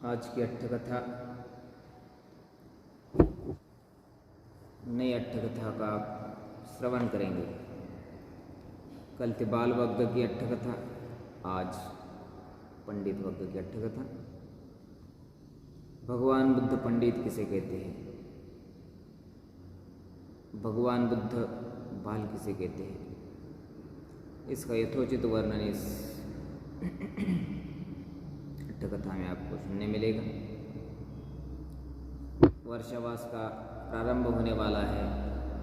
आज की अट्ठकथा नई अट्ठकथा का श्रवण करेंगे। कल थी बाल वग्ग की अट्ठकथा, आज पंडित वग्ग की अट्ठकथा। भगवान बुद्ध पंडित किसे कहते हैं? भगवान बुद्ध बाल किसे कहते हैं? इसका यथोचित वर्णन इस अट्ठकथा में आपको सुनने मिलेगा। वर्षावास का प्रारंभ होने वाला है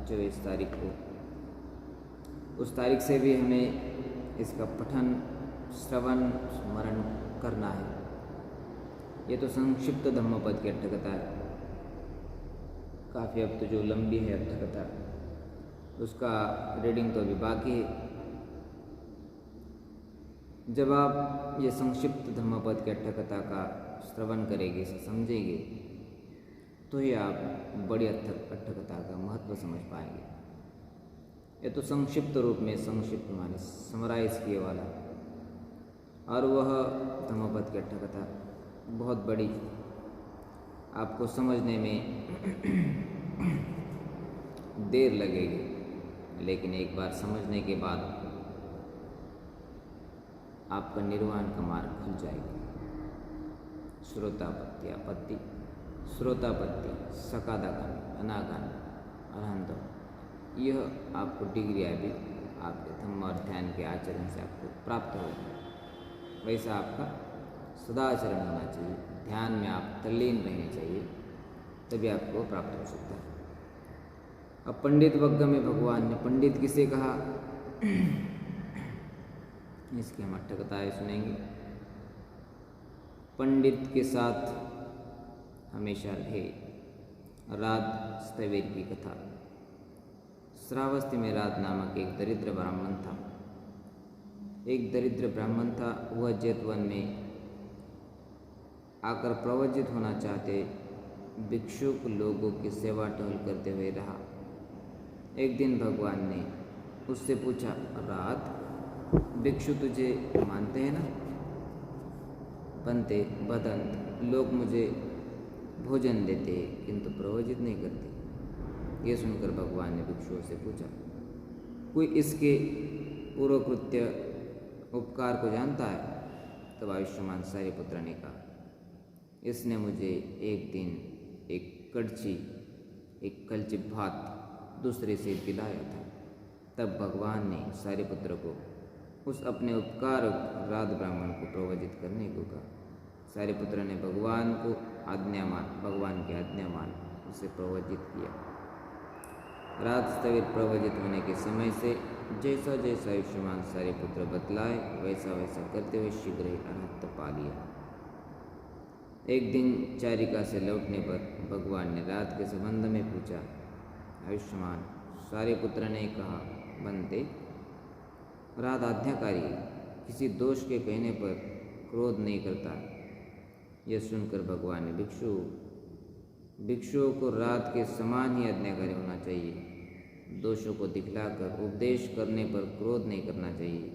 24 तारीख को। उस तारीख से भी हमें इसका पठन, श्रवण, स्मरण करना है। ये तो संक्षिप्त धम्मपद की अट्ठकथा है। काफ़ी अब तो जो लंबी है अट्ठकथा, उसका रीडिंग तो अभी बाकी है। जब आप ये संक्षिप्त धम्मपद की अट्ठकथा का श्रवण करेंगे, इसे समझेंगे, तो ही आप बड़ी अट्ठकथा का महत्व समझ पाएंगे। ये तो संक्षिप्त रूप में, संक्षिप्त माने समराइज किए वाला, और वह धम्मपद की अट्ठकथा बहुत बड़ी, आपको समझने में देर लगेगी, लेकिन एक बार समझने के बाद आपका निर्वाण का मार्ग खुल जाएगा। श्रोतापत्ति, आपत्ति, श्रोतापत्ति, सकादागामी, अनागामी, अरहंत, यह आपको डिग्री अभी आपके धम्म और ध्यान के आचरण से आपको प्राप्त होगी। वैसा आपका सदाचरण होना चाहिए, ध्यान में आप तल्लीन रहने चाहिए, तभी आपको प्राप्त हो सकता है। अब पंडित वग्ग में भगवान ने पंडित किसे कहा, इसकी हम अट्ठकथाएं सुनेंगे। पंडित के साथ हमेशा रहे। रात स्थविर की कथा। श्रावस्ती में रात नामक एक दरिद्र ब्राह्मण था। एक दरिद्र ब्राह्मण था। वह जेतवन में आकर प्रवजित होना चाहते भिक्षुक लोगों की सेवा टहल करते हुए रहा। एक दिन भगवान ने उससे पूछा, रात, भिक्षु तुझे मानते हैं ना? बनते बदंत, लोग मुझे भोजन देते किंतु प्रवजित नहीं करते। ये सुनकर भगवान ने भिक्षुओं से पूछा, कोई इसके पूर्वकृत्य उपकार को जानता है? तब आयुष्मान सारिपुत्र ने कहा, इसने मुझे एक दिन एक कलची भात दूसरे से दिलाया था। तब भगवान ने सारिपुत्र को उस अपने उपकार रात ब्राह्मण को प्रवजित करने को कहा। सारिपुत्र ने भगवान की आज्ञा मान उसे प्रवजित किया। रात स्थविर प्रवजित होने के समय से जैसा जैसा आयुष्मान सारिपुत्र बतलाए, वैसा वैसा करते हुए शीघ्र ही अनंत पा लिया। एक दिन चारिका से लौटने पर भगवान ने रात के संबंध में पूछा। आयुष्मान सारिपुत्र ने कहा, बनते, रात आज्ञाकारी, किसी दोष के कहने पर क्रोध नहीं करता। यह सुनकर भगवान ने भिक्षुओं को रात के समान ही आज्ञाकारी होना चाहिए। दोषों को दिखलाकर उपदेश करने पर क्रोध नहीं करना चाहिए।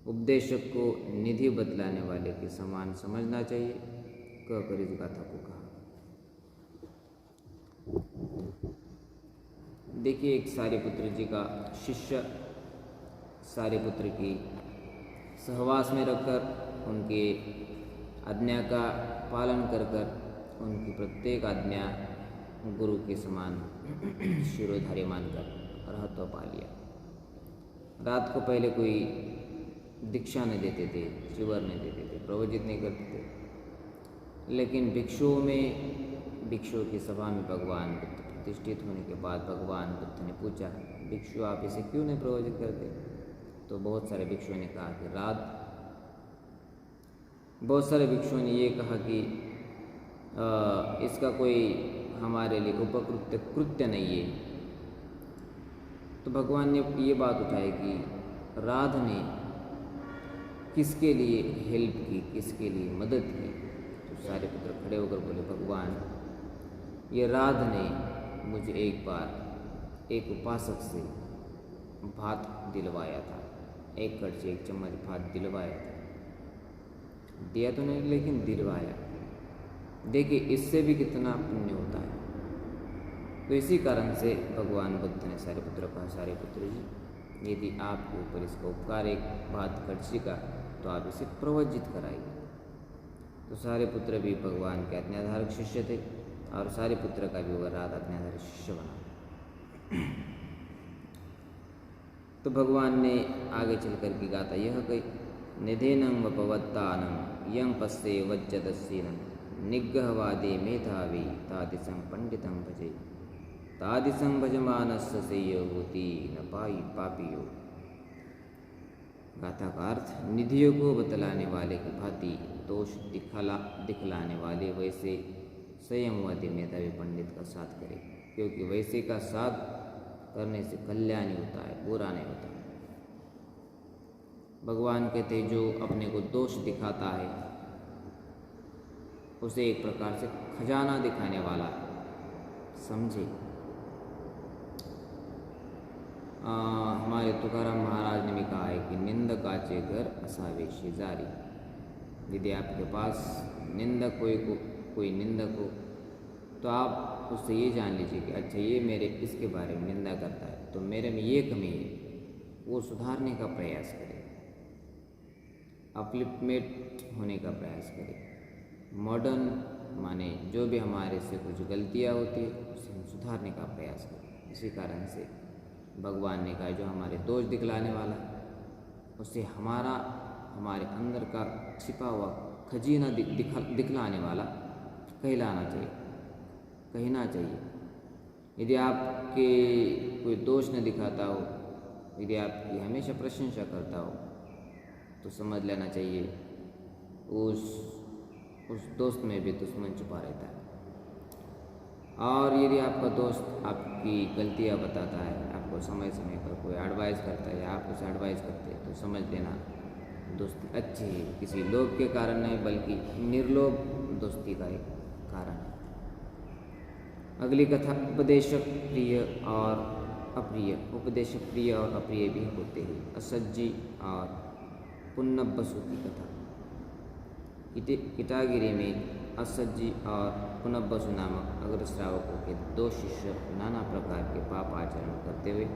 उपदेशक को निधि बतलाने वाले के समान समझना चाहिए, कहकर इस गाथा को कहा। देखिए, एक सारिपुत्र जी का शिष्य सारिपुत्र की सहवास में रखकर उनके आज्ञा का पालन कर उनकी प्रत्येक आज्ञा गुरु के समान शिरोधार्य मानकर रहत्व पा लिया। रात को पहले कोई दीक्षा नहीं देते थे, चिवर नहीं देते थे, प्रवजित नहीं करते थे, लेकिन भिक्षुओं की सभा में भगवान बुद्ध प्रतिष्ठित होने के बाद भगवान बुद्ध ने पूछा, भिक्षु आप इसे क्यों नहीं प्रवजित करते? तो बहुत सारे भिक्षुओं ने कहा कि बहुत सारे भिक्षुओं ने ये कहा कि इसका कोई हमारे लिए उपकृत्य कृत्य नहीं है। तो भगवान ने ये बात उठाई कि राध ने किसके लिए हेल्प की, किसके लिए मदद की? तो सारे पुत्र खड़े होकर बोले, भगवान, ये राध ने मुझे एक बार एक उपासक से भात दिलवाया था, एक कड़छी एक चम्मच भात दिलवाया था। दिया तो नहीं, लेकिन दिलवाया। देखिए इससे भी कितना पुण्य होता है। तो इसी कारण से भगवान बुद्ध ने सारिपुत्र कहा, सारिपुत्र जी यदि आपके ऊपर इसका उपकार एक बात कर सीखा तो आप इसे प्रवज्जित कराइए। तो सारिपुत्र भी भगवान के आज्ञाधारक शिष्य थे और सारिपुत्र का भी वह रात आज्ञाधारक शिष्य बना। तो भगवान ने आगे चल कर की गाथा यह कही, निधेनं वपवत्तानं यं पस्ये वज्जदस्येनं निग्रहवादे मेधावी तादिसं पंडितं भजे तादिसं भजमानस्य सेयो होती न पाई पापियो। गाथा का अर्थ, निधियों को बतलाने वाले की भांति दोष दिखलाने वाले वैसे संयमवादी मेधावी पंडित का साथ करे, क्योंकि वैसे का साथ करने से कल्याण ही होता है, बुरा नहीं होता। भगवान कहते जो अपने को दोष दिखाता है उसे एक प्रकार से खजाना दिखाने वाला समझे। हमारे तुकाराम महाराज ने भी कहा है कि निंदकाचे घर असावे शेजारी। यदि आपके पास निंदक कोई निंदक हो तो आप उससे ये जान लीजिए कि अच्छा ये मेरे इसके बारे में निंदा करता है तो मेरे में ये कमी है, वो सुधारने का प्रयास करें, अपलिफ्टमेंट होने का प्रयास करें। मॉडर्न माने जो भी हमारे से कुछ गलतियाँ होती है उसे हम सुधारने का प्रयास करें। इसी कारण से भगवान ने कहा जो हमारे दोष दिखलाने वाला उसे हमारे अंदर का छिपा हुआ खजीना दिखलाने वाला कहना चाहिए। यदि आपके कोई दोष न दिखाता हो, यदि आपकी हमेशा प्रशंसा करता हो तो समझ लेना चाहिए उस दोस्त में भी दुश्मन छुपा रहता है। और यदि आपका दोस्त आपकी गलतियां बताता है, आपको समय समय पर कोई एडवाइस करता है या आप उसे एडवाइस करते हैं तो समझ लेना दोस्ती अच्छी है, किसी लोभ के कारण नहीं बल्कि निर्लोभ दोस्ती का एक कारण है। अगली कथा, उपदेशक प्रिय और अप्रिय। उपदेशक प्रिय और अप्रिय भी होते हैं। असज्जी और पुन्नबसु की कथा। किटागिरी में असज्जी और पुन्नबसु नामक अग्रश्रावकों के दो शिष्य नाना प्रकार के पाप आचरण करते हुए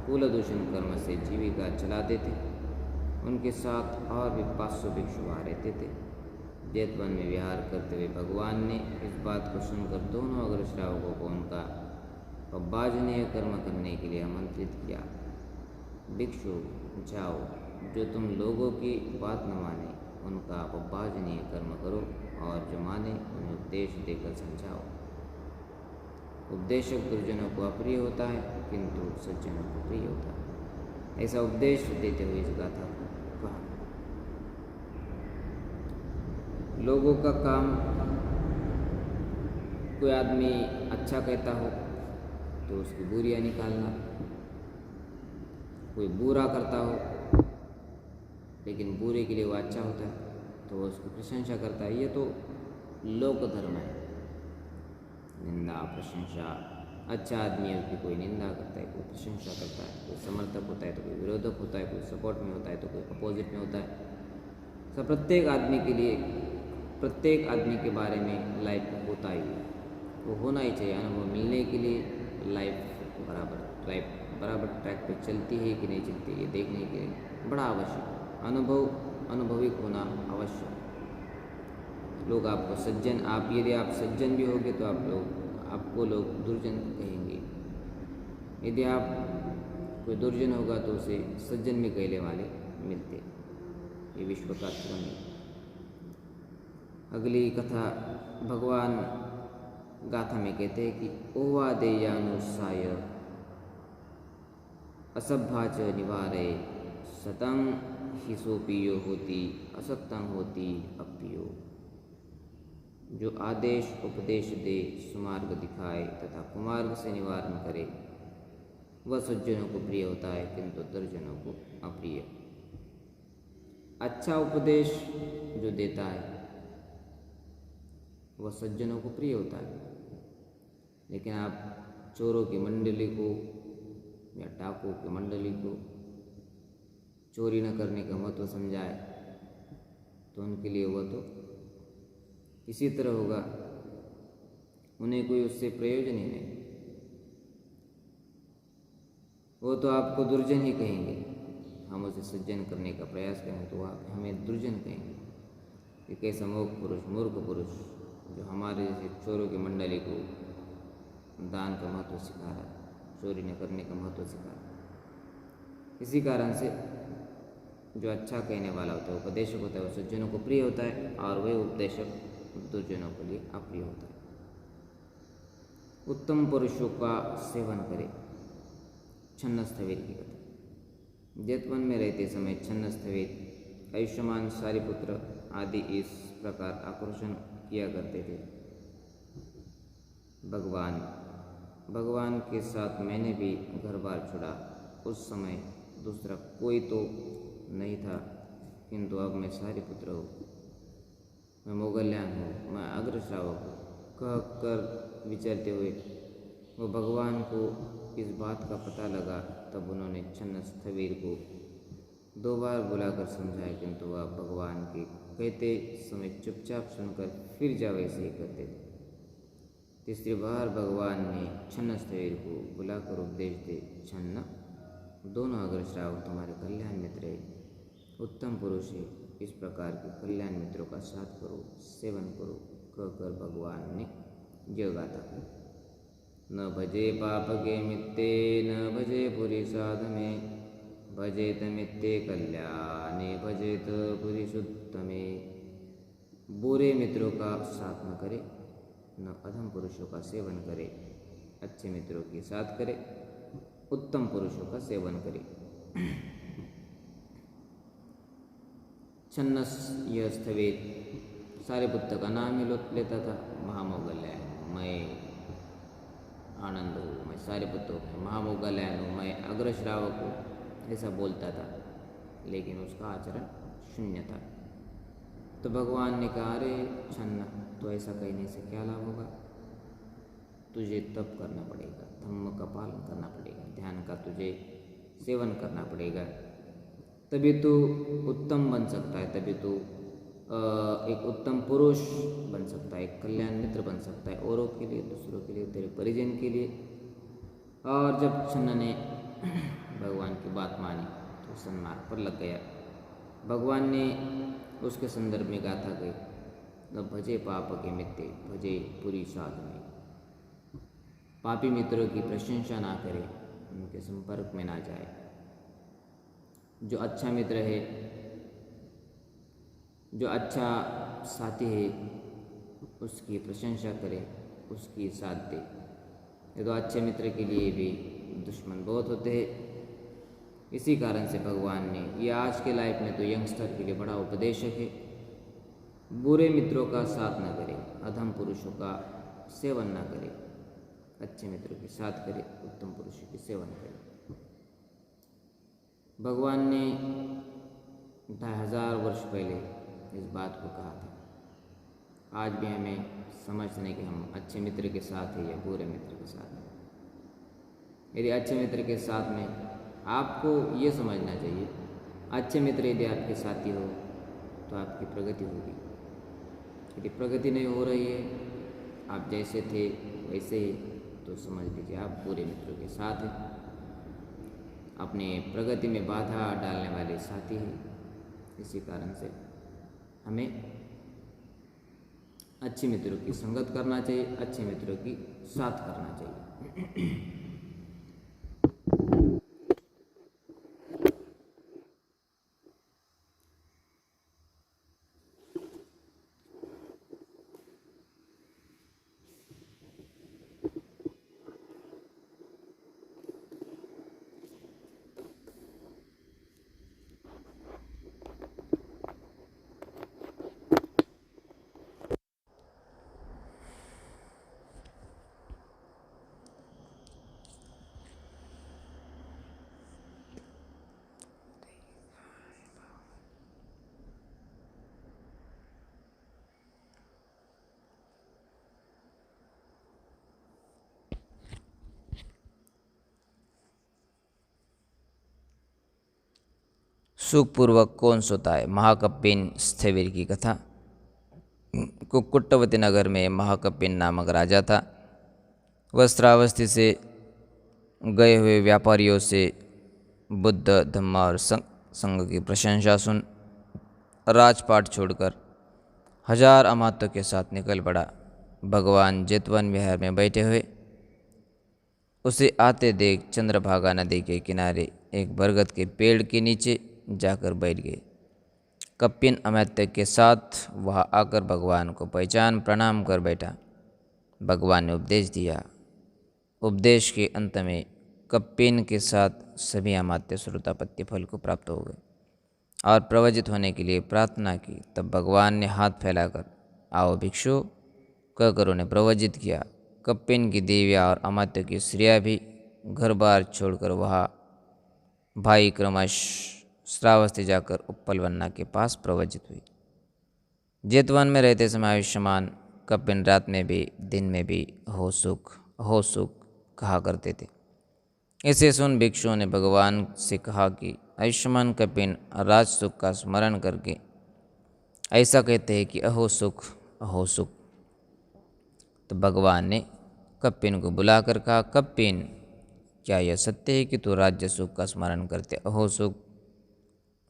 कुलदूषण कर्म से जीविका चलाते थे। उनके साथ और भी 500 भिक्षु वहाँ रहते थे। जेतवन में विहार करते हुए भगवान ने इस बात को सुनकर दोनों अग्रश्रावकों को उनका अपबाजनीय कर्म करने के लिए आमंत्रित किया। भिक्षु जाओ, जो तुम लोगों की बात न माने उनका अपबाजनीय कर्म करो और जो माने उन्हें उपदेश देकर समझाओ। उपदेशक दुर्जनों को अप्रिय होता है किंतु सज्जनों को प्रिय होता है। ऐसा उपदेश देते हुए इस गाथा को कहा। लोगों का काम, कोई आदमी अच्छा कहता हो तो उसकी बुरियां निकालना, कोई बुरा करता हो लेकिन बुरे के लिए वो अच्छा होता है तो वो उसकी प्रशंसा करता है। ये तो लोक धर्म है, निंदा प्रशंसा। अच्छा आदमी है उसकी कोई निंदा करता है, कोई प्रशंसा करता है, कोई समर्थक होता है तो कोई विरोधक होता है, कोई सपोर्ट में होता है तो कोई अपोजिट में होता है। सब प्रत्येक आदमी के लिए, प्रत्येक आदमी के बारे में लाइफ होता ही है, वो होना ही चाहिए। अनुभव मिलने के लिए लाइफ बराबर ट्रैक पे चलती है कि नहीं चलती है देखने के लिए बड़ा आवश्यक, अनुभविक होना आवश्यक। लोग आपको सज्जन, यदि आप सज्जन भी होगे तो आपको लोग दुर्जन कहेंगे। यदि आप कोई दुर्जन होगा तो उसे सज्जन भी कहने वाले मिलते। ये विश्व का क्रम है। अगली कथा, भगवान गाथा में कहते हैं कि ओवादेयानुसाय असभ्याच निवारे सतं ही सोपियो होती असक्तं होती अप्रियो। जो आदेश उपदेश दे, सुमार्ग दिखाए तथा कुमार्ग से निवारण करे वह सज्जनों को प्रिय होता है किंतु दुर्जनों को अप्रिय। अच्छा उपदेश जो देता है वह सज्जनों को प्रिय होता है, लेकिन आप चोरों की मंडली को या डाकुओं की मंडली को चोरी न करने का महत्व समझाए तो उनके लिए वह तो इसी तरह होगा, उन्हें कोई उससे प्रयोजन ही नहीं। वो तो आपको दुर्जन ही कहेंगे। हम उसे सज्जन करने का प्रयास करें तो आप हमें दुर्जन कहेंगे। कि कैसा मूर्ख पुरुष जो हमारे जैसे चोरों की मंडली को दान का महत्व सिखा रहा है, चोरी न करने का महत्व सिखा रहा है। इसी कारण से जो अच्छा कहने वाला होता है, उपदेशक होता है, वो सज्जनों को प्रिय होता है, और वह उपदेशक दुर्जनों के लिए अप्रिय होता है। उत्तम पुरुषों का सेवन करें। छन्नस्थवीर की कथा। जेतवन में रहते समय छन्नस्थवीर, आयुष्मान, सारिपुत्र आदि इस प्रकार आक्रोशन किया करते थे। भगवान के साथ मैंने भी घर बार छोड़ा। उस समय दूसरा कोई तो नहीं था, किंतु अब मैं सारिपुत्र हूँ, मैं मोगल्यान हूँ, मैं अग्रश्रावक हूँ, कह कर विचरते हुए वो भगवान को इस बात का पता लगा। तब उन्होंने छन्नस्थवीर को 2 बार बुलाकर समझाया, किंतु वह भगवान के कहते समय चुपचाप सुनकर फिर जा वैसे ही करते थे। तीसरी बार भगवान ने छन्नस्थवीर को बुलाकर उपदेश दे, छन्न, दोनों अग्रश्रावक तुम्हारे कल्याण मित्र है, उत्तम पुरुष है, इस प्रकार के कल्याण मित्रों का साथ करो, सेवन करो, कहकर भगवान ने यह गाथा। न भजे पाप के मित्ते, न भजे पुरी साधमे, भजेत मित्ते कल्याणे, भजेत पुरुषोत्तमे। बुरे मित्रों का साथ न करे, न अधम पुरुषों का सेवन करे, अच्छे मित्रों के साथ करे, उत्तम पुरुषों का सेवन करे। छन्नस यह स्थवेत सारिपुत्र का नाम ही लेता था। महामोगल्यान, मैं आनंद हूँ, मैं सारिपुत्र हूँ, महामोगल्यान हूँ, मैं अग्रश्रावक हूँ, ऐसा बोलता था, लेकिन उसका आचरण शून्य था। तो भगवान ने कहा, अरे छन्न, तो ऐसा कहने से क्या लाभ होगा? तुझे तप करना पड़ेगा, धम्म का पालन करना पड़ेगा, ध्यान का तुझे सेवन करना पड़ेगा, तभी तो उत्तम बन सकता है, तभी तो एक उत्तम पुरुष बन सकता है, एक कल्याण मित्र बन सकता है, औरों के लिए, दूसरों के लिए, तेरे परिजन के लिए। और जब छन्न ने भगवान की बात मानी तो सन्मार्ग पर लग गया। भगवान ने उसके संदर्भ में गाथा गई, न भजे पाप के मित्ते, भजे पुरी साधने। पापी मित्रों की प्रशंसा ना करे, उनके संपर्क में ना जाए। जो अच्छा मित्र है, जो अच्छा साथी है, उसकी प्रशंसा करे, उसकी साथ दे। ये तो अच्छे मित्र के लिए भी दुश्मन बहुत होते हैं। इसी कारण से भगवान ने, ये आज के लाइफ में तो यंगस्टर के लिए बड़ा उपदेशक है। बुरे मित्रों का साथ न करे, अधम पुरुषों का सेवन न करे, अच्छे मित्रों के साथ करे, उत्तम पुरुषों की सेवन करे। भगवान ने 2500 वर्ष पहले इस बात को कहा था। आज भी हमें समझने कि हम अच्छे मित्र के साथ हैं या बुरे मित्र के साथ हैं। यदि अच्छे मित्र के साथ में, आपको ये समझना चाहिए, अच्छे मित्र यदि आपके साथी हो तो आपकी प्रगति होगी। यदि प्रगति नहीं हो रही है, आप जैसे थे वैसे ही, तो समझ लीजिए आप बुरे मित्रों के साथ हैं, अपने प्रगति में बाधा डालने वाले साथी हैं। इसी कारण से हमें अच्छे मित्रों की संगत करना चाहिए, अच्छे मित्रों की साथ करना चाहिए। सुखपूर्वक कौन सोता है। महाकपिन स्थविर की कथा। कुक्कुटवती नगर में महाकपिन नामक राजा था। वह श्रावस्ती से गए हुए व्यापारियों से बुद्ध, धम्म और संघ की प्रशंसा सुन राजपाट छोड़कर 1000 अमात्यों के साथ निकल पड़ा। भगवान जेतवन विहार में बैठे हुए उसे आते देख चंद्रभागा नदी के किनारे एक बरगद के पेड़ के नीचे जाकर बैठ गए। कपिन अमात्य के साथ वहां आकर भगवान को पहचान प्रणाम कर बैठा। भगवान ने उपदेश दिया। उपदेश के अंत में कपिन के साथ सभी अमात्य श्रोतापत्ति फल को प्राप्त हो गए और प्रवजित होने के लिए प्रार्थना की। तब भगवान ने हाथ फैलाकर आओ भिक्षु कहकर उन्हें प्रवजित किया। कपिन की देवियाँ और अमात्य की स्त्रियाँ भी घर बार छोड़कर वहाँ भाई क्रमश श्रावस्ती जाकर उपलवन्ना के पास प्रवजित हुई। जेतवन में रहते समय आयुष्मान कपिन रात में भी दिन में भी हो सुख कहा करते थे। इसे सुन भिक्षुओं ने भगवान से कहा कि आयुष्मान कपिन राज सुख का स्मरण करके ऐसा कहते हैं कि अहो सुख अहो सुख। तो भगवान ने कपिन को बुलाकर कहा, कपिन क्या यह सत्य है कि तू राज्य सुख का स्मरण करते अहो सुख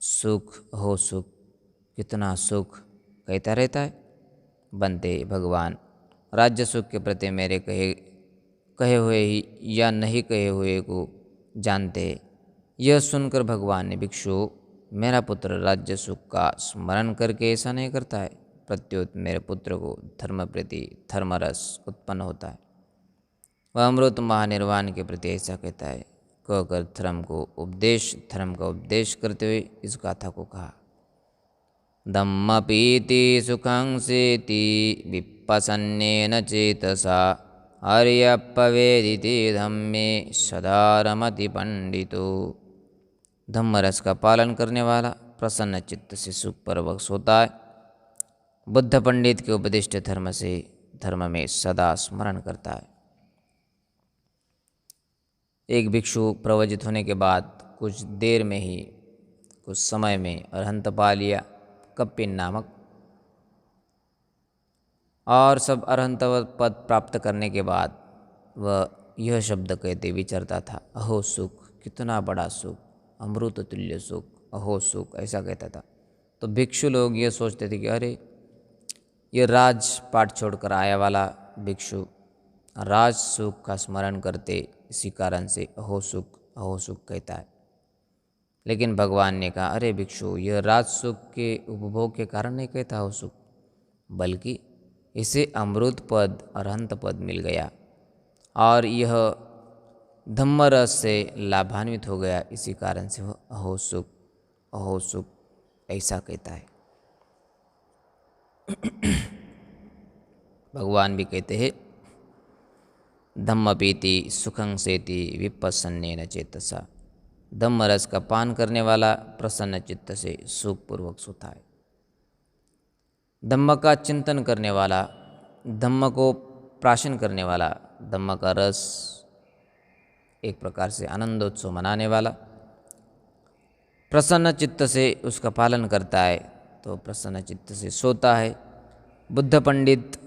सुख अहो सुख कितना सुख कहता रहता है? बनते भगवान राज्य सुख के प्रति मेरे कहे हुए ही या नहीं कहे हुए को जानते। यह सुनकर भगवान ने भिक्षु मेरा पुत्र राज्य सुख का स्मरण करके ऐसा नहीं करता है, प्रत्युत मेरे पुत्र को धर्म प्रति धर्मरस उत्पन्न होता है। वह अमृत महानिर्वाण के प्रति ऐसा कहता है कहकर धर्म का उपदेश करते हुए इस गाथा को कहा। धम्म पीति सुखं सेति विपसन्नेन चेतसा आर्यपवेदिते धम्मे सदा रमति पंडितो। धम्मरस का पालन करने वाला प्रसन्न चित्त से सुख परवश होता है। बुद्ध पंडित के उपदिष्ट धर्म में सदा स्मरण करता है। एक भिक्षु प्रवजित होने के बाद कुछ समय में अरहंत पा लिया कपिन नामक, और सब अरहंत पद प्राप्त करने के बाद वह यह शब्द कहते विचरता था, अहो सुख कितना बड़ा सुख, अमृत तुल्य सुख, अहो सुख ऐसा कहता था। तो भिक्षु लोग ये सोचते थे कि अरे ये राजपाट छोड़कर आया वाला भिक्षु राज सुख का स्मरण करते इसी कारण से अहो सुख कहता है। लेकिन भगवान ने कहा, अरे भिक्षु यह राज सुख के उपभोग के कारण नहीं कहता अहो सुख, बल्कि इसे अमृत पद अरहंत पद मिल गया और यह धम्मरस से लाभान्वित हो गया, इसी कारण से वह अहो सुख ऐसा कहता है। भगवान भी कहते हैं धम्म पीति सुखं सेति विपसन्नेन चेतसा। धम्म रस का पान करने वाला प्रसन्न चित्त से सुखपूर्वक सोता है। धम्म का चिंतन करने वाला, धम्म को प्राशन करने वाला, धम्म का रस एक प्रकार से आनंदोत्सव मनाने वाला प्रसन्न चित्त से उसका पालन करता है तो प्रसन्न चित्त से सोता है। बुद्ध पंडित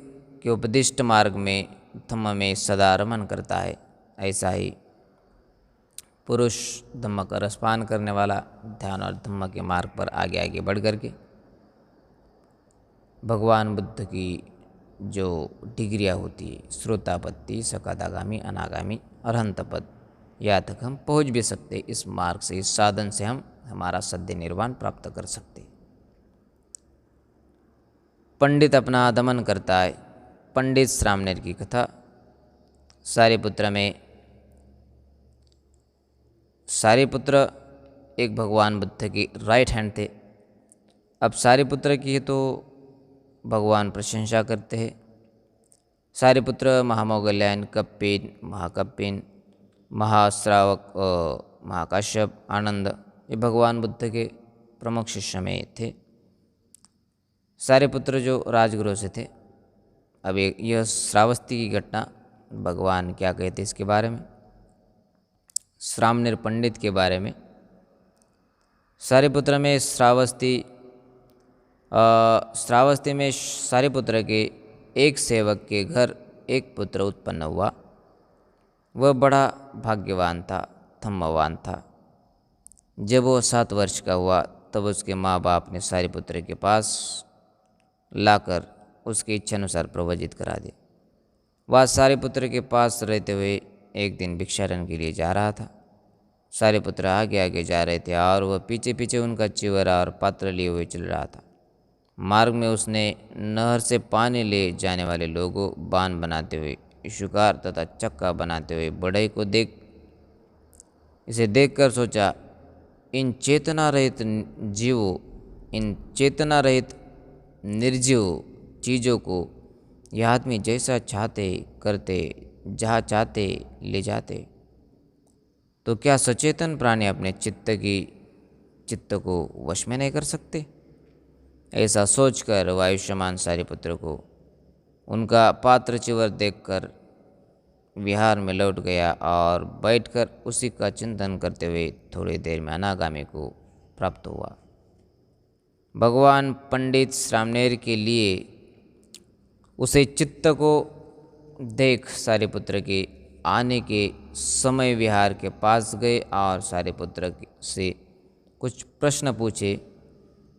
के उपदिष्ट मार्ग में धम्म में सदा रमन करता है। ऐसा ही पुरुष धम्म का रसपान करने वाला ध्यान और धम्म के मार्ग पर आगे आगे बढ़ करके भगवान बुद्ध की जो डिग्रियाँ होती है श्रोतापत्ति, सकादागामी, अनागामी, अरहंत पद, यहाँ तक हम पहुँच भी सकते। इस मार्ग से, इस साधन से हम हमारा सद्य निर्वाण प्राप्त कर सकते। पंडित अपना दमन करता है। पंडित श्रामणेर की कथा। सारिपुत्र में सारिपुत्र एक भगवान बुद्ध की राइट हैंड थे। अब सारिपुत्र की तो भगवान प्रशंसा करते हैं। सारिपुत्र, महामौगल्यायन, कपिन, महाकपिन, महाश्रावक, महाकाश्यप, आनंद ये भगवान बुद्ध के प्रमुख शिष्य में थे। सारिपुत्र जो राजगुरु से थे। अब यह श्रावस्ती की घटना भगवान क्या कहते इसके बारे में, श्रामणेर पंडित के बारे में। सारिपुत्र में श्रावस्ती श्रावस्ती में सारिपुत्र के एक सेवक के घर एक पुत्र उत्पन्न हुआ। वह बड़ा भाग्यवान था, धर्मवान था। जब वो 7 वर्ष का हुआ तब उसके माँ बाप ने सारिपुत्र के पास लाकर उसकी इच्छा अनुसार प्रवजित करा दिया। वह सारिपुत्र के पास रहते हुए एक दिन भिक्षाटन के लिए जा रहा था। सारिपुत्र आगे आगे जा रहे थे और वह पीछे पीछे उनका चिवरा और पात्र लिए हुए चल रहा था। मार्ग में उसने नहर से पानी ले जाने वाले लोगों, बान बनाते हुए, इशुकार तथा चक्का बनाते हुए बढ़ई को इसे देखकर सोचा, इन चेतना रहित जीवों, इन चेतना रहित निर्जीव चीज़ों को यह आदमी जैसा चाहते करते, जहाँ चाहते ले जाते, तो क्या सचेतन प्राणी अपने चित्त को वश में नहीं कर सकते? ऐसा सोचकर वायुष्यमान सारिपुत्र को उनका पात्र चिवर देखकर विहार में लौट गया और बैठकर उसी का चिंतन करते हुए थोड़ी देर में अनागामी को प्राप्त हुआ। भगवान पंडित श्रामणेर के लिए उसे चित्त को देख सारिपुत्र के आने के समय विहार के पास गए और सारिपुत्र से कुछ प्रश्न पूछे।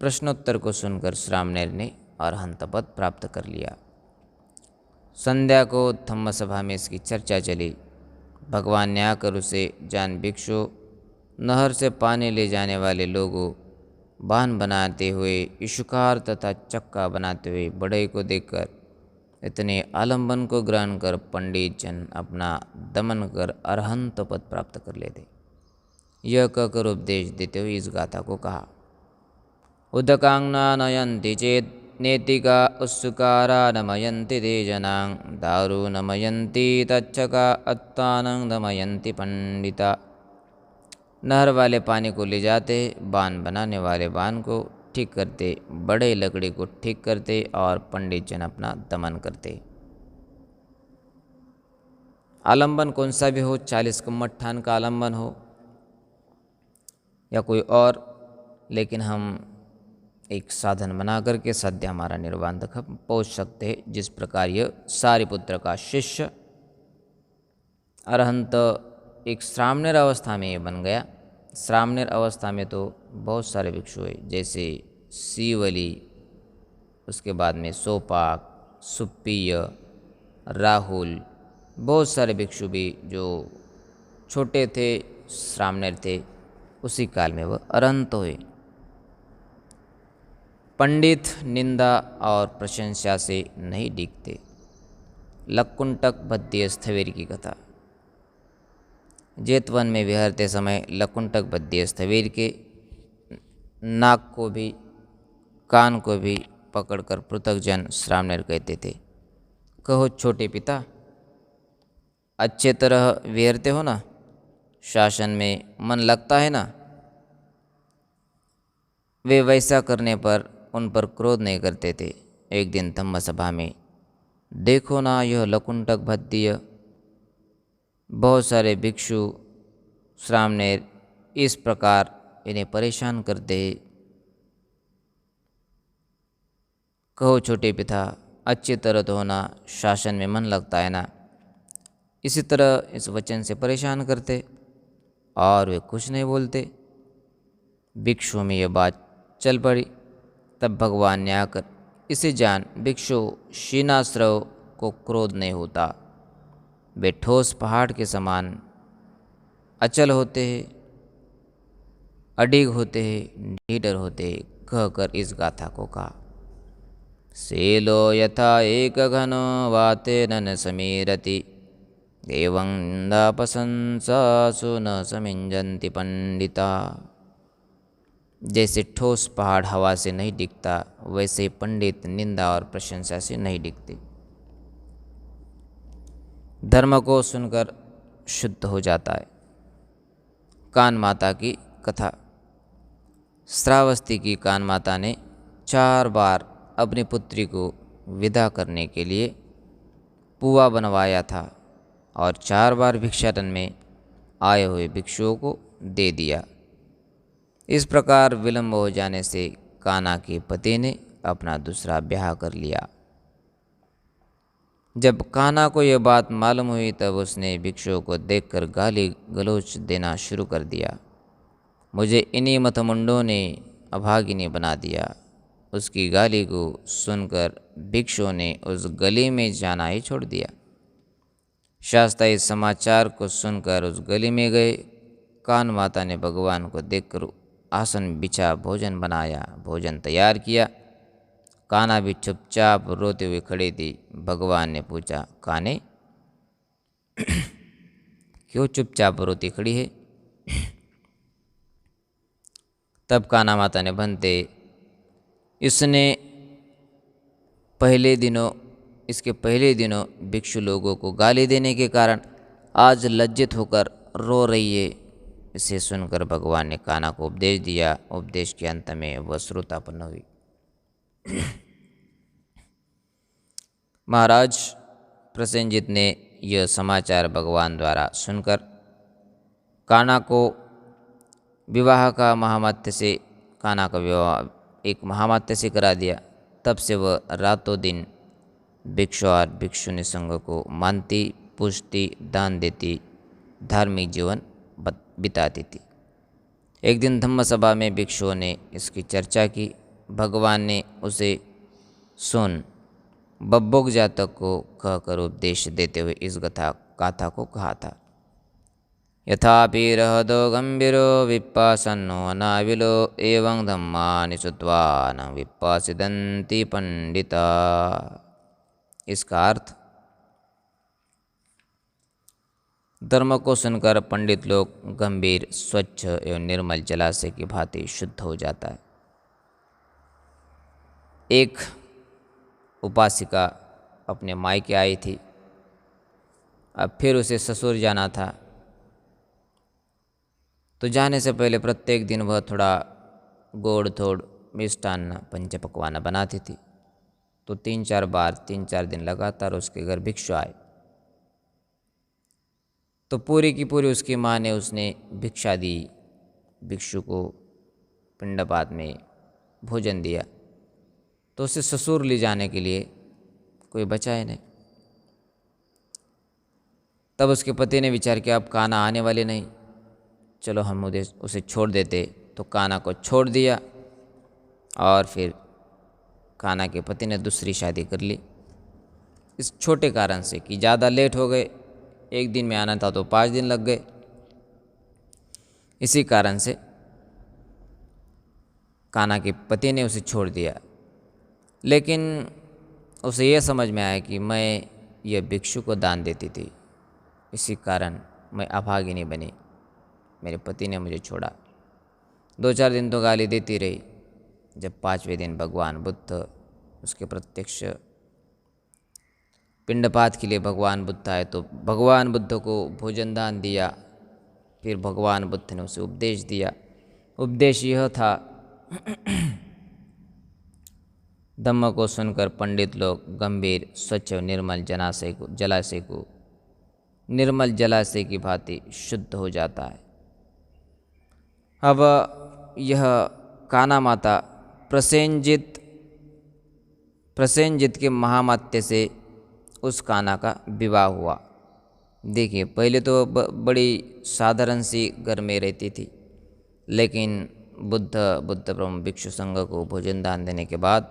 प्रश्नोत्तर को सुनकर श्रामणेर ने अरहंत पद प्राप्त कर लिया। संध्या को धम्म सभा में इसकी चर्चा चली। भगवान ने आकर उसे, जान भिक्षु, नहर से पानी ले जाने वाले लोगों, बान बनाते हुए, इशुकार तथा चक्का बनाते हुए बढ़ई को देखकर इतने आलंबन को ग्रहण कर पंडित जन अपना दमन कर अरहंत पद प्राप्त कर लेते। यह कहकर उपदेश देते हुए इस गाथा को कहा। उदकांगना नयन्ति चेत नेतिका उत्सुकारा नमयन्ति ते जनां दारु नमयन्ति तच्छका अत्तानं दमयन्ति पंडिता। नहर वाले पानी को ले जाते, बान बनाने वाले बान को ठीक करते, बड़े लकड़ी को ठीक करते और पंडित जन अपना दमन करते। आलंबन कौन सा भी हो, 40 कम्मठान का आलंबन हो या कोई और, लेकिन हम एक साधन बना करके सद्य हमारा निर्वाण तक पहुँच सकते हैं। जिस प्रकार यह सारिपुत्र का शिष्य अरहंत एक श्रामणेर अवस्था में ये बन गया। श्रामणेर अवस्था में तो बहुत सारे भिक्षु हुए, जैसे सीवली, उसके बाद में सोपाक, सुप्पीय, राहुल, बहुत सारे भिक्षु भी जो छोटे थे, श्रामणेर थे, उसी काल में वह अरहंत हुए। पंडित निंदा और प्रशंसा से नहीं डिगते। लकुंटक बद्य स्थविर की कथा। जेतवन में विहरते समय लकुंटक बद्य स्थविर के नाक को भी, कान को भी पकड़कर पृथक जन श्रामणेर कहते थे, कहो छोटे पिता, अच्छे तरह विहरते हो ना, शासन में मन लगता है ना। वे वैसा करने पर उन पर क्रोध नहीं करते थे। एक दिन धम्म सभा में, देखो ना यह लकुंटक भद्य, बहुत सारे भिक्षु श्रामणेर इस प्रकार इन्हें परेशान करते। कहो छोटे पिता, अच्छी तरह तो होना, शासन में मन लगता है ना। इसी तरह इस वचन से परेशान करते और वे कुछ नहीं बोलते। भिक्षुओं में यह बात चल पड़ी। तब भगवान ने आकर, इसे जान भिक्षु, शीनाश्रव को क्रोध नहीं होता, वे ठोस पहाड़ के समान अचल होते हैं, अडिग होते हैं, निडर होते हैं, कहकर इस गाथा को कहा। सेलो यथा एक घनो वाते न समीरति एवं निंदा प्रशंसासु न समिंजन्ति पंडिता। जैसे ठोस पहाड़ हवा से नहीं डिगता, वैसे पंडित निंदा और प्रशंसा से नहीं डिगते। धर्म को सुनकर शुद्ध हो जाता है। कान माता की कथा। श्रावस्ती की कान माता ने 4 बार अपनी पुत्री को विदा करने के लिए पुआ बनवाया था और 4 बार भिक्षाटन में आए हुए भिक्षुओं को दे दिया। इस प्रकार विलंब हो जाने से कान्हा के पति ने अपना दूसरा ब्याह कर लिया। जब कान्हा को यह बात मालूम हुई तब उसने भिक्षुओं को देखकर गाली गलौज देना शुरू कर दिया। मुझे इन्हीं मतमुंडों ने अभागिनी बना दिया। उसकी गाली को सुनकर भिक्षुओं ने उस गली में जाना ही छोड़ दिया। शास्ता इस समाचार को सुनकर उस गली में गए। कान माता ने भगवान को देखकर आसन बिछा भोजन बनाया, भोजन तैयार किया। कान्हा भी चुपचाप रोते हुए खड़ी थी। भगवान ने पूछा, कान्हे क्यों चुपचाप रोती खड़ी है? तब कान्हा माता ने बनते इसके पहले दिनों भिक्षु लोगों को गाली देने के कारण आज लज्जित होकर रो रही है। इसे सुनकर भगवान ने कान्हा को उपदेश दिया। उपदेश के अंत में वह श्रोतापन्न हुई। महाराज प्रसेनजित ने यह समाचार भगवान द्वारा सुनकर कान्हा को विवाह एक महामात्य से करा दिया। तब से वह रातों दिन भिक्षु और भिक्षुनी संघ को मानती, पूजती, दान देती, धार्मिक जीवन बिताती थी। एक दिन धम्म सभा में भिक्षुओं ने इसकी चर्चा की। भगवान ने उसे सुन बब्बोक जातक को कहकर उपदेश देते हुए इस गाथा को कहा था। यथापि रहदो गंभीरो विपासन्नो अनाविलो एवं धम्मानि श्रुत्वा न विपासिदन्ति पंडिता। इसका अर्थ, धर्म को सुनकर पंडित लोग गंभीर, स्वच्छ एवं निर्मल जलाशय की भांति शुद्ध हो जाता है। एक उपासिका अपने मायके आई थी। अब फिर उसे ससुर जाना था, तो जाने से पहले प्रत्येक दिन वह थोड़ा गोड़ थोड़ मिष्टान्न पंच पकवान बनाती थी। तो 3-4 दिन लगातार उसके घर भिक्षु आए। तो पूरी की पूरी उसकी माँ ने उसने भिक्षा दी। भिक्षु को पिंडपात में भोजन दिया। तो उसे ससुर ले जाने के लिए कोई बचा ही नहीं। तब उसके पति ने विचार किया, अब कान्हा आने वाले नहीं, चलो हम उसे छोड़ देते। तो कान्हा को छोड़ दिया और फिर कान्हा के पति ने दूसरी शादी कर ली। इस छोटे कारण से कि ज़्यादा लेट हो गए, एक दिन में आना था तो 5 दिन लग गए। इसी कारण से कान्हा के पति ने उसे छोड़ दिया। लेकिन उसे यह समझ में आया कि मैं यह भिक्षु को दान देती थी, इसी कारण मैं अभागिनी बनी, मेरे पति ने मुझे छोड़ा। 2-4 दिन तो गाली देती रही। जब 5वें दिन भगवान बुद्ध उसके प्रत्यक्ष पिंडपात के लिए भगवान बुद्ध आए, तो भगवान बुद्ध को भोजन दान दिया। फिर भगवान बुद्ध ने उसे उपदेश दिया। उपदेश यह था, धम्म को सुनकर पंडित लोग गंभीर, स्वच्छ और निर्मल निर्मल जलाशय की भांति शुद्ध हो जाता है। अब यह कान्हा माता प्रसेनजित के महामात्य से उस कान्हा का विवाह हुआ। देखिए, पहले तो बड़ी साधारण सी घर में रहती थी, लेकिन बुद्ध ब्रह्म भिक्षु संघ को भोजन दान देने के बाद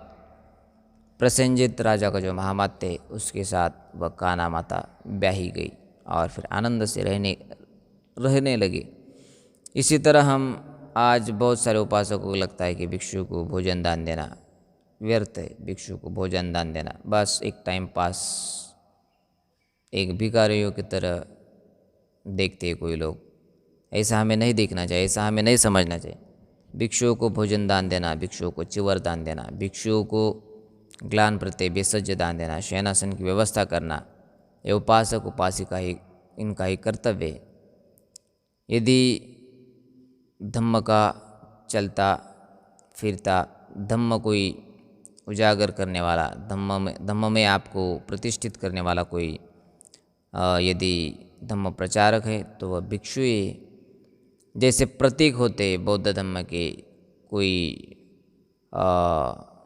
प्रसेनजित राजा का जो महामात्य है उसके साथ वह कान्हा माता ब्याही गई और फिर आनंद से रहने लगे। इसी तरह हम आज बहुत सारे उपासकों को लगता है कि भिक्षु को भोजन दान देना व्यर्थ है, भिक्षु को भोजन दान देना बस एक टाइम पास, एक भिखारियों की तरह देखते हैं कोई लोग। ऐसा हमें नहीं देखना चाहिए, ऐसा हमें नहीं समझना चाहिए। भिक्षुओं को भोजन दान देना, भिक्षुओं को चिवर दान देना, भिक्षुओं को ग्लान प्रत्यय भेषज दान देना, शयनासन की व्यवस्था करना, ये उपासक उपासिका ही इनका ही कर्तव्य है। यदि धम्म का चलता फिरता, धम्म कोई उजागर करने वाला, धम्म में आपको प्रतिष्ठित करने वाला कोई यदि धम्म प्रचारक है तो वह भिक्षु ही है। जैसे प्रतीक होते बौद्ध धम्म के, कोई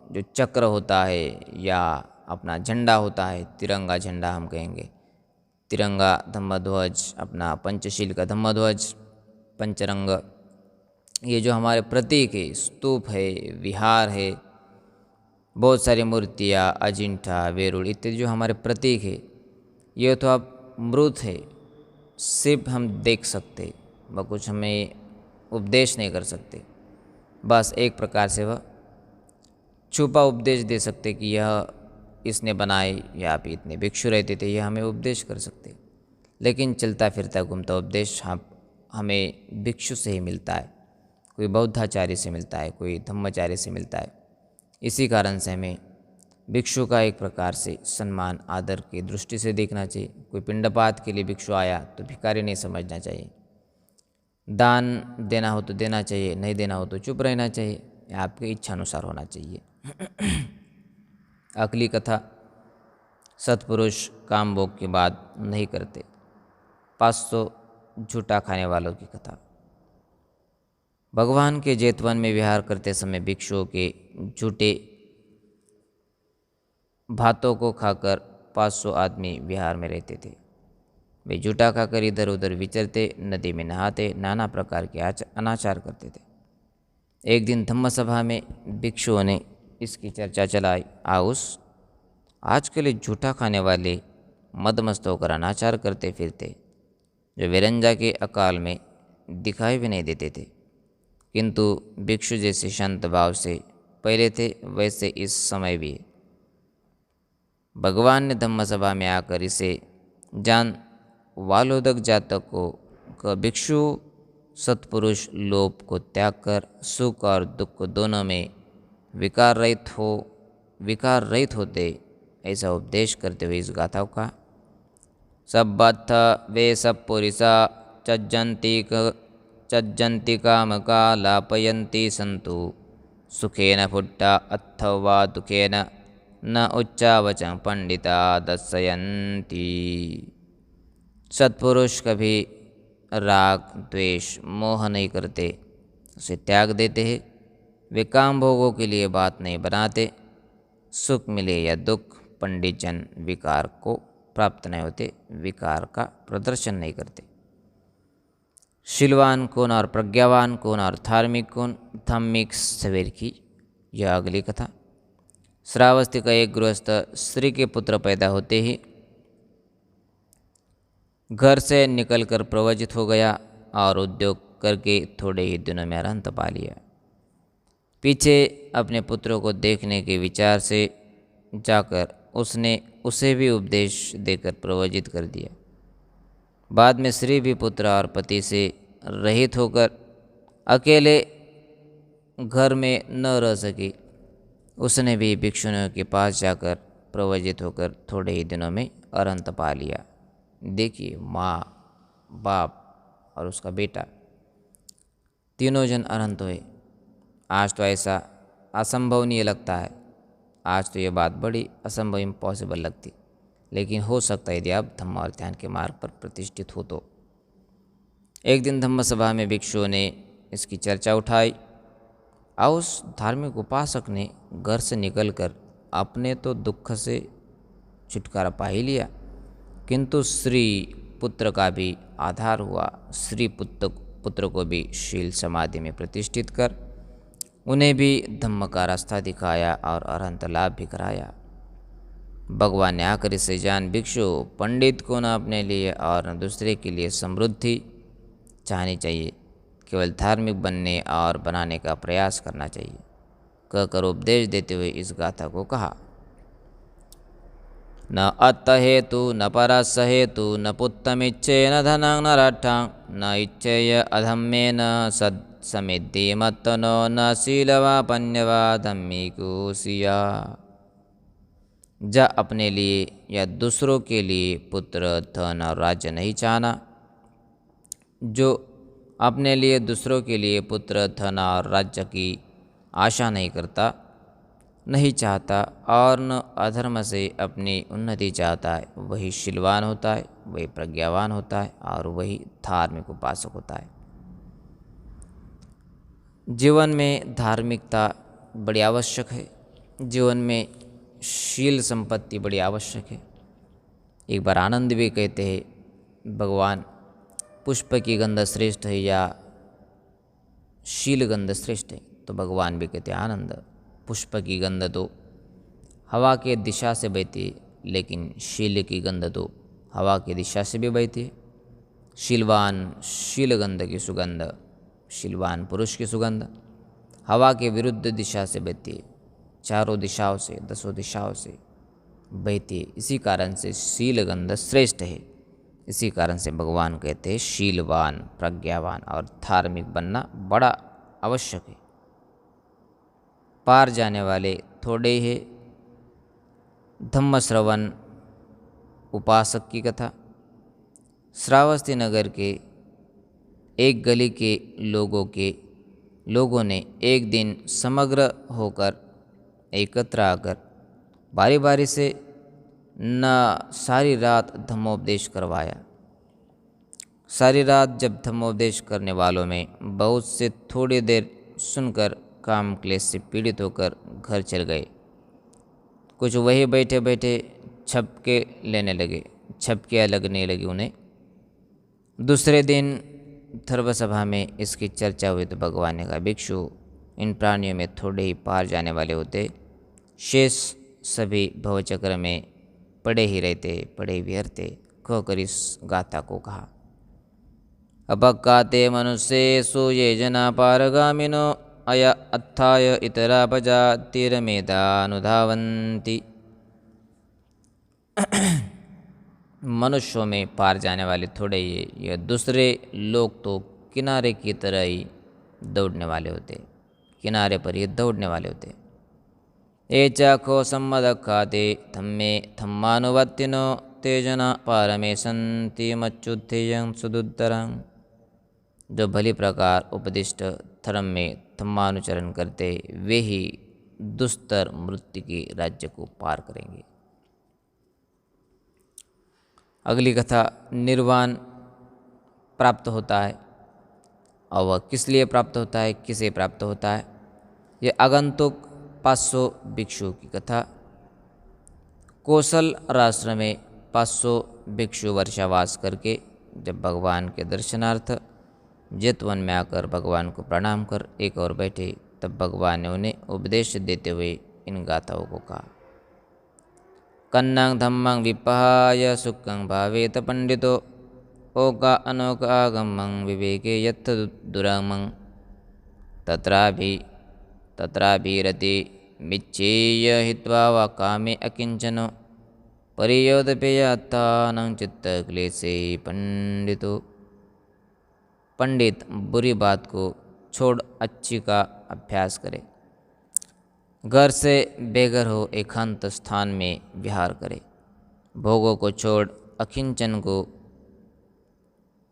जो चक्र होता है या अपना झंडा होता है, तिरंगा झंडा हम कहेंगे, तिरंगा धम्मध्वज, अपना पंचशील का धम्मध्वज, पंचरंग, ये जो हमारे प्रतीक है, स्तूप है, विहार है, बहुत सारी मूर्तियाँ, अजिंठा, वेरूल इत्यादि जो हमारे प्रतीक है, ये तो अब मृत है, सिर्फ हम देख सकते, वह कुछ हमें उपदेश नहीं कर सकते। बस एक प्रकार से वह छुपा उपदेश दे सकते कि यह इसने बनाए, या आप इतने भिक्षु रहते थे, यह हमें उपदेश कर सकते। लेकिन चलता फिरता घूमता उपदेश हमें भिक्षु से ही मिलता है, कोई बौद्धाचार्य से मिलता है, कोई धम्माचार्य से मिलता है। इसी कारण से हमें भिक्षु का एक प्रकार से सम्मान आदर की दृष्टि से देखना चाहिए। कोई पिंडपात के लिए भिक्षु आया तो भिखारी नहीं समझना चाहिए। दान देना हो तो देना चाहिए, नहीं देना हो तो चुप रहना चाहिए, आपकी इच्छा अनुसार होना चाहिए। अगली कथा, सत्पुरुष काम भोग की बात नहीं करते। 500 झूठा खाने वालों की कथा। भगवान के जेतवन में विहार करते समय भिक्षुओं के झूठे भातों को खाकर 500 आदमी विहार में रहते थे। वे झूठा खाकर इधर उधर विचरते, नदी में नहाते, नाना प्रकार के अनाचार करते थे। एक दिन धम्मसभा में भिक्षुओं ने इसकी चर्चा चलाई, आउस आजकल झूठा खाने वाले मदमस्त होकर अनाचार करते फिरते, जो विरंजा के अकाल में दिखाई भी नहीं देते थे, किंतु भिक्षु जैसे शांत भाव से पहले थे वैसे इस समय भी है। भगवान ने धम्मसभा में आकर इसे जान वालोदक जातक को भिक्षु सत्पुरुष लोभ को त्याग कर सुख और दुख दोनों में विकार रहित होते, ऐसा उपदेश करते हुए इस गाथा का सब्बत्थ वे सब पुरिसा चज्जन्ति कामका लापयन्ति सन्तु सुखेन फुट्टा अथवा दुखेन न उच्चावचं पंडिता दर्शयन्ति। सत्पुरुष कभी राग द्वेष मोह नहीं करते, उसे त्याग देते हैं। वे काम भोगों के लिए बात नहीं बनाते। सुख मिले या दुख, पंडित जन विकार को प्राप्त नहीं होते, विकार का प्रदर्शन नहीं करते। शीलवान कौन और प्रज्ञावान कौन और धार्मिक कौन, धार्मिक सवेर की। यह अगली कथा। श्रावस्ती का एक गृहस्थ स्त्री के पुत्र पैदा होते ही घर से निकलकर प्रवजित हो गया और उद्योग करके थोड़े ही दिनों में अरहंत पा लिया। पीछे अपने पुत्रों को देखने के विचार से जाकर उसने उसे भी उपदेश देकर प्रवजित कर दिया। बाद में स्त्री भी पुत्र और पति से रहित होकर अकेले घर में न रह सकी। उसने भी भिक्षुनियों के पास जाकर प्रवजित होकर थोड़े ही दिनों में अरहंत पा लिया। देखिए, माँ, बाप और उसका बेटा तीनों जन अरहंत हुए। आज तो ऐसा असंभवनीय लगता है, आज तो ये बात बड़ी असंभव इम्पॉसिबल लगती, लेकिन हो सकता है यदि आप धम्म और ध्यान के मार्ग पर प्रतिष्ठित हो तो। एक दिन धम्म सभा में भिक्षुओं ने इसकी चर्चा उठाई। और उस धार्मिक उपासक ने घर से निकलकर अपने तो दुख से छुटकारा पा ही लिया, किंतु स्त्री पुत्र का भी आधार हुआ। स्त्री पुत्र को भी शील समाधि में प्रतिष्ठित कर उन्हें भी धम्म का रास्ता दिखाया और अरहंत लाभ भी कराया। भगवान ने आकर इसे जान, भिक्षु पंडित को न अपने लिए और न दूसरे के लिए समृद्धि चाहनी चाहिए, केवल धार्मिक बनने और बनाने का प्रयास करना चाहिए, कहकर उपदेश देते हुए इस गाथा को कहा। न अत्त हेतु न परस हेतु न पुत्तमिच्छे न धनं न रट्ठं न इच्छेय अधम्मे न सद् समिद्धि मत्तनो न शीलवापन्यवा धम्मिकुसिया। जा अपने लिए या दूसरों के लिए पुत्र, धन और राज्य नहीं चाहना। जो अपने लिए दूसरों के लिए पुत्र, धन और राज्य की आशा नहीं करता, नहीं चाहता और न अधर्म से अपनी उन्नति चाहता है, वही शीलवान होता है, वही प्रज्ञावान होता है और वही धार्मिक उपासक होता है। जीवन में धार्मिकता बड़ी आवश्यक है। जीवन में शील संपत्ति बड़ी आवश्यक है। एक बार आनंद भी कहते हैं भगवान पुष्प की गंध श्रेष्ठ है या शील गंध श्रेष्ठ है, तो भगवान भी कहते हैं आनंद पुष्प की गंध तो हवा के दिशा से बहती है, लेकिन शील की गंध तो हवा की दिशा से भी बहती है। शीलवान शीलगंध की सुगंध, शीलवान पुरुष की सुगंध हवा के विरुद्ध दिशा से बहती है, चारों दिशाओं से, दसों दिशाओं से बहती है। इसी कारण से शीलगंध श्रेष्ठ है। इसी कारण से भगवान कहते हैं शीलवान, प्रज्ञावान और धार्मिक बनना बड़ा आवश्यक है। पार जाने वाले थोड़े ही। धम्म श्रवण उपासक की कथा। श्रावस्ती नगर के एक गली के लोगों ने एक दिन समग्र होकर एकत्र आकर बारी बारी से न सारी रात धम्मोपदेश करवाया। सारी रात जब धम्मोपदेश करने वालों में बहुत से थोड़ी देर सुनकर काम क्लेश से पीड़ित होकर घर चल गए। कुछ वही बैठे बैठे छपकियाँ लगने लगी उन्हें। दूसरे दिन धर्मसभा में इसकी चर्चा हुई तो भगवान ने कहा, भिक्षु, इन प्राणियों में थोड़े ही पार जाने वाले होते, शेष सभी भवचक्र में पड़े ही रहते, पड़े विहरते। कहकर इस गाथा को कहा। अपकाते मनुष्येषु ये जना पारगामिनो अय अत्थाय इतरा भजा तीरमेधानुधावन्ति। मनुष्यों में पार जाने वाले थोड़े ही, ये दूसरे लोग तो किनारे की तरह ही दौड़ने वाले होते, किनारे पर ही दौड़ने वाले होते। ये चाखो सम्मदखाते थम्मे थम्मानुवत्तिनो तेजना पारमे संति मच्युद्धेयं सुदुत्तरं। जो भली प्रकार उपदिष्ट धर्म में धम्मानुचरण करते, वे ही दुस्तर मृत्यु के राज्य को पार करेंगे। अगली कथा, निर्वाण प्राप्त होता है और वह किस लिए प्राप्त होता है, किसे प्राप्त होता है। यह आगंतुक 500 भिक्षु की कथा। कौशल राष्ट्र में 500 भिक्षु वर्षावास करके जब भगवान के दर्शनार्थ जेतवन में आकर भगवान को प्रणाम कर एक और बैठे, तब भगवान ने उन्हें उपदेश देते हुए इन गाथाओं को कहा। कन्नां धम्मं विपहाय सुखं भावेत पंडितो ओका अनोक आगमं विवेके यत्थ दुरामं तत्राभिरति मिच्छेय हित्वा वा कामे अकिंचनो परियोदपेयात्थानं चित्तक्लेशे पंडितो। पंडित बुरी बात को छोड़ अच्छी का अभ्यास करे, घर से बेघर हो एकांत स्थान में विहार करे, भोगों को छोड़ अकिंचन को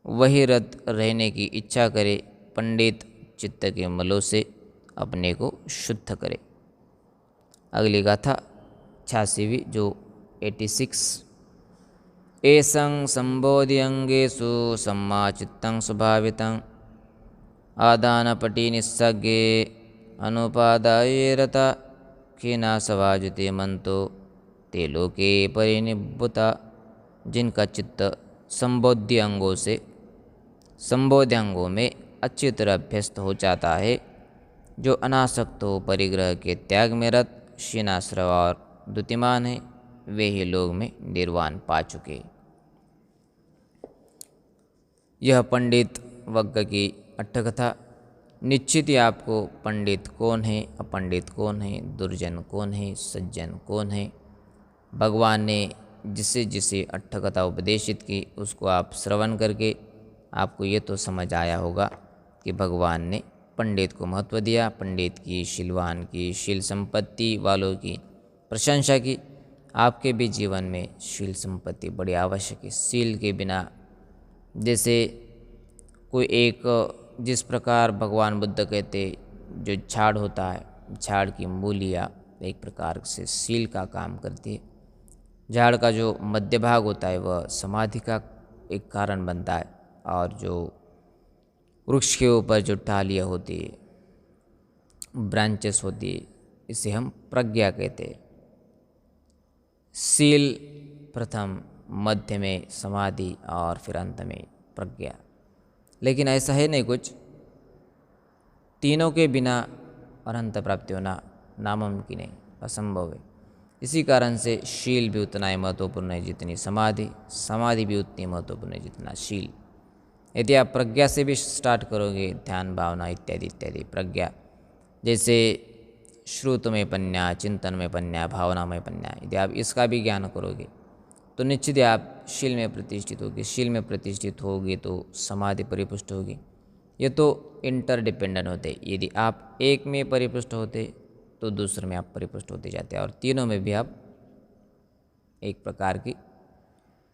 वही रत रहने की इच्छा करे। पंडित चित्त के मलों से अपने को शुद्ध करे। अगली गाथा 86वीं जो 86। एसं संबोध्यंगेषु सम्मा चित्तं स्वभावितं आदानपटी निस्सगे अनुपादाय रता खीनासवाजुते मंतो ते लोके परिनिब्बुता। जिनका चित्त संबोध्यांगों में अच्छी तरह अभ्यस्त हो जाता है, जो अनासक्त हो परिग्रह के त्याग में रत, शीनाश्रव और द्युतिमान है, वे ही लोग में निर्वाण पा चुके। यह पंडित वग्ग की अट्ठकथा। निश्चित ही आपको पंडित कौन है, अपंडित कौन है, दुर्जन कौन है, सज्जन कौन है, भगवान ने जिसे जिसे अट्ठकथा उपदेशित की उसको आप श्रवण करके आपको ये तो समझ आया होगा कि भगवान ने पंडित को महत्व दिया, पंडित की, शीलवान की, शील संपत्ति वालों की प्रशंसा की। आपके भी जीवन में शील संपत्ति बड़ी आवश्यक है। शील के बिना जैसे कोई एक, जिस प्रकार भगवान बुद्ध कहते जो झाड़ होता है, झाड़ की मूलियाँ एक प्रकार से शील का काम करती है। झाड़ का जो मध्य भाग होता है वह समाधि का एक कारण बनता है, और जो वृक्ष के ऊपर जो टालियाँ होती है, ब्रांचेस होती है, इसे हम प्रज्ञा कहते हैं। शील प्रथम, मध्य में समाधि और फिर अंत में प्रज्ञा। लेकिन ऐसा है नहीं कुछ, तीनों के बिना अनंत प्राप्ति होना नामुमकिन है, असंभव है। इसी कारण से शील भी उतना ही महत्वपूर्ण है जितनी समाधि, समाधि भी उतनी महत्वपूर्ण है जितना शील। यदि आप प्रज्ञा से भी स्टार्ट करोगे, ध्यान, भावना इत्यादि इत्यादि, प्रज्ञा जैसे श्रुत में पन्या, चिंतन में पन्या, भावना में पन्या, यदि आप इसका भी ज्ञान करोगे तो निश्चित ही आप शील में प्रतिष्ठित होगे। शील में प्रतिष्ठित होगे तो समाधि परिपुष्ट होगी। ये तो इंटरडिपेंडेंट होते, यदि आप एक में परिपुष्ट होते तो दूसरे में आप परिपुष्ट होते जाते, और तीनों में भी आप एक प्रकार की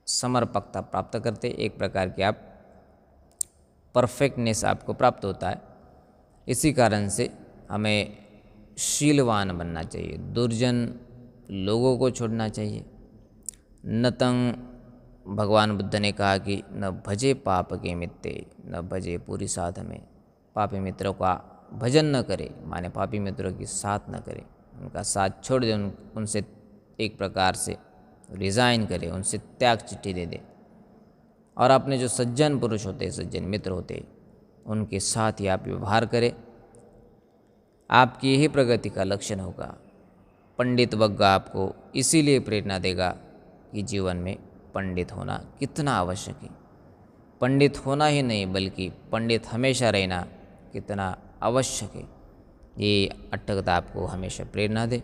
समर्पकता प्राप्त करते, एक प्रकार की आप परफेक्टनेस आपको प्राप्त होता है। इसी कारण से हमें शीलवान बनना चाहिए, दुर्जन लोगों को छोड़ना चाहिए। नतंग भगवान बुद्ध ने कहा कि न भजे पाप के मित्ते, न भजे पूरी साध में। पापी मित्रों का भजन न करे, माने पापी मित्रों की साथ न करे, उनका साथ छोड़ दे, उनसे एक प्रकार से रिज़ाइन करे, उनसे त्याग चिट्ठी दे दे। और अपने जो सज्जन पुरुष होते, सज्जन मित्र होते, उनके साथ ही आप व्यवहार करें। आपकी यही प्रगति का लक्षण होगा। पंडित वग्गा आपको इसीलिए प्रेरणा देगा कि जीवन में पंडित होना कितना आवश्यक है। पंडित होना ही नहीं बल्कि पंडित हमेशा रहना कितना आवश्यक है, ये अट्टकता आपको हमेशा प्रेरणा दे।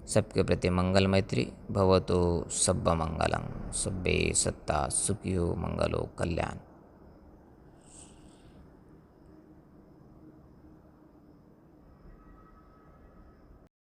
सबके प्रति मंगल मैत्री भवतु। सब्ब मंगलम, सब्बे सत्ता सुखियो मंगलो कल्याण।